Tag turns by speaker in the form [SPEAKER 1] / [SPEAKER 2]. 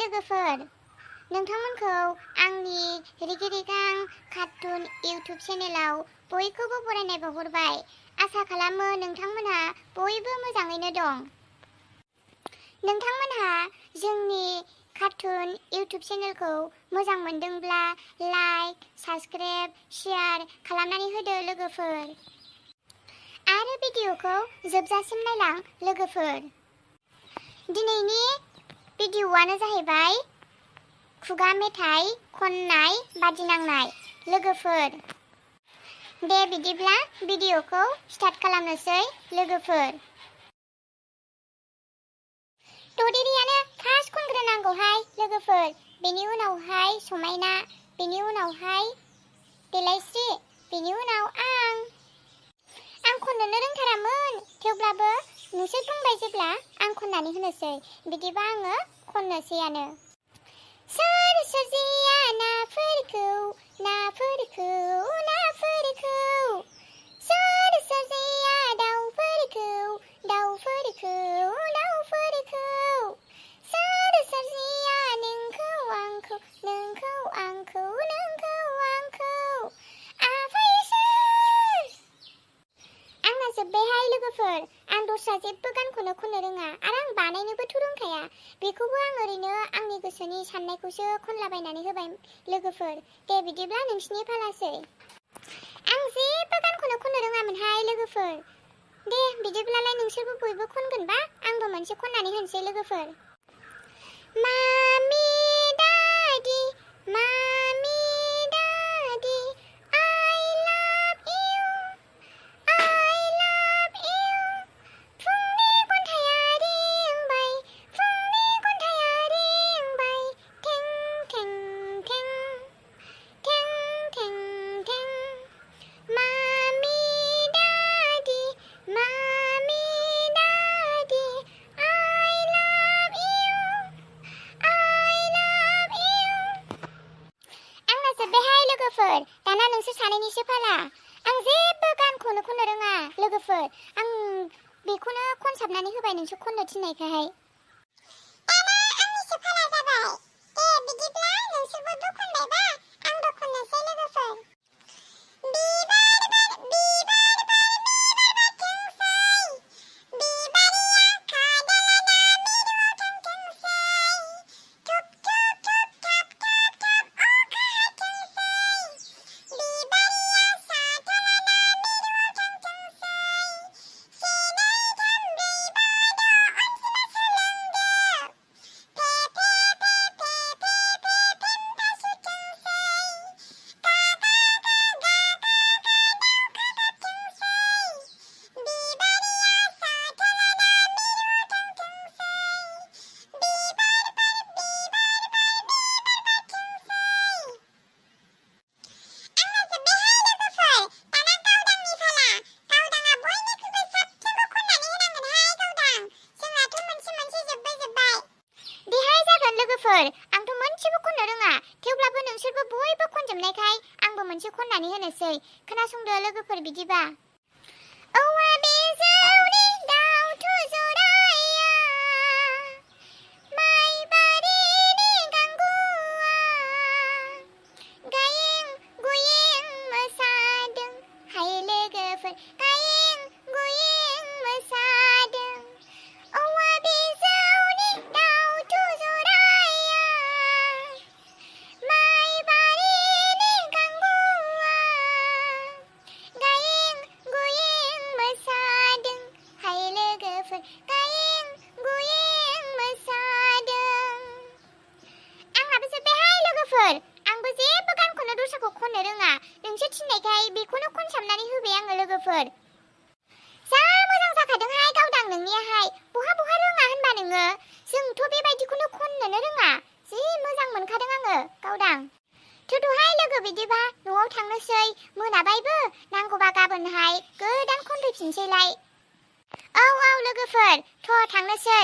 [SPEAKER 1] लोगोफोर, नोंथांमोनखौ आंनि रिगि रेगां कार्टुन इउट्युब चेनेलाव बयखौबो बरायनाय बावहरबाय। आसा खालामो नोंथांमोनहा बयबो मोजाङैनो दं। नोंथांमोनहा जोंनि कार्टुन इउट्युब चेनेलखौ मोजां मोनदोंब्ला लाइक, साबस्क्राइब, शेयार खालामनानै होदो लोगोफोर। आरो भिडिअखौ जोबजासिम नायलां लोगोफोर। दिनैनि भिडिअआनो जाहैबाय खुगा मेथाइ खन्नाय बादिनांनाय लोगोफोर। दे बिदिब्ला भिडिअखौ स्टार्ट खालामनोसै लोगोफोर। ददेरेयानो फार्स्ट खनग्रोनांगौहाय लोगोफोर, बेनि उनावहाय समायना, बेनि उनावहाय देलायस्रि, बेनि उनाव आं खननोनो रोंथारामोन, थेवब्लाबो नोंसोर बुंबाय जेब्ला आं खननानै होनोसै। बिदिबा आङो खननोसैयानो। सोर सोरजिया नाफोरखौ नाफोरखौ नाफोरखौ, सोर सोरजिया दाउफोरखौ दाउफोरखौ दाउफोरखौ, सोर सोरजिया नोंखौ आंखौ नोंखौ आंखौ नोंखौ आंखौ, आफा इसोर। आंना जोब्बायहाय लोगोफोर। आं दस्रा जेबो गानखौनो खननो रोङा आरो आं बानायनोबोथ' रोंखाया। बेखौबो आं ओरैनो आंनि गोसोनि साननायखौसो खनलाबायनानै होबाय लोगोफोर। दे बिदिब्ला नोंसिनि फालासै। आं जेबो गानखौनो खननो रोङामोनहाय लोगोफोर। दे बिदिब्लालाय नोंसोरबो बयबो खनगोनबा आंबो मोनसे खननानै होनोसै लोगोफोर। मामि दादि मामि दादि I love you I love you, फुंनि घन्टाया रिंबाय फुंनि घन्टाया रिंबाय, थें थें थें थें थें थें, मामि दादि मामि दादि I love you I love you। आंना जोब्बायहाय लोगोफोर। दाना नोंसोर सानैनिसो फाला। आं जेबो गानखौनो खननो रोङा लोगोफोर। आं बेखौनो खनसाबनानै होबाय नोंसोर खननो थिननायखाय। दाना आंनिसो फाला जाबाय। दे बिदिब्ला नोंसोरबो खनबायबा आंबो खननोसै लोगोफोर। बिबार बारथोंसै बिबारिया खादालाना मिरुआव थांथोंसै, थुप थुप थुप थाप थाप थाप अखा हाथोंसै, बिबारिया साथालाना मिरुआव थांथोंसै, से नै थाम ब्रै बा द' अनजिमा सोलोंदो, पे पे पे पे पे पे फेम्फा सुथोंसै, गा गा गा गा गा गा दाउखा गाबथोंसै, बिबारिया साथालाना मिरुआव थांथोंसै, बिबार बारथोंसै। आंना जोब्बायहाय लोगोफोर। दाना गावदांनि फाला। गावदाङा बयनिख्रुइबो साबसिनखौ खननानै होनांगोनहाय गावदां। जोंनाथ' मोनसे जोब्बाय। बेहाय जागोन लोगोफोर। आंथ' मोनसेबो खननो रोङा, थेवब्लाबो नोंसोरबो बयबो खनजोबनायखाय आंबो मोनसे खननानै होनोसै। खोनासंदो लोगोफोर बिदिबा। औवा बिजौनि दाउथु जराया, माइ बारिनि गांगुआ, गायें गुयें मोसादों हाय लोगोफोर, गायें गुयें मोसादों, औवा बिजौनि दाउथु जराया, माइ बारिनि गांगुआ, गायें गुयें मोसादों हाय लोगोफोर, गायें गुयें मोसादों। आंहाबो जोब्बायहाय लोगोफोर। आंबो जेबो गानखौनो दस्राखौ खननो रोङा। नोंसोर थिननायखाय बेखौनो खनसाबनानै होबाय आङो लोगोफोर। जा मोजां जाखादोंहाय गावदां नोंनियाहाय। बहा रोङा होनबा नोङो? जोंथ' बेबायदिखौनो खननोनो रोङा। जि मोजां मोनखादों आङो गावदां। थुदुहाय लोगो बिदिबा न'आव थांनोसै, मोनाबायबो, नांगौबा गाबोनहाय गोदान खनफैफिनसैलाय। औ लोगोफोर, थ' थांनोसै।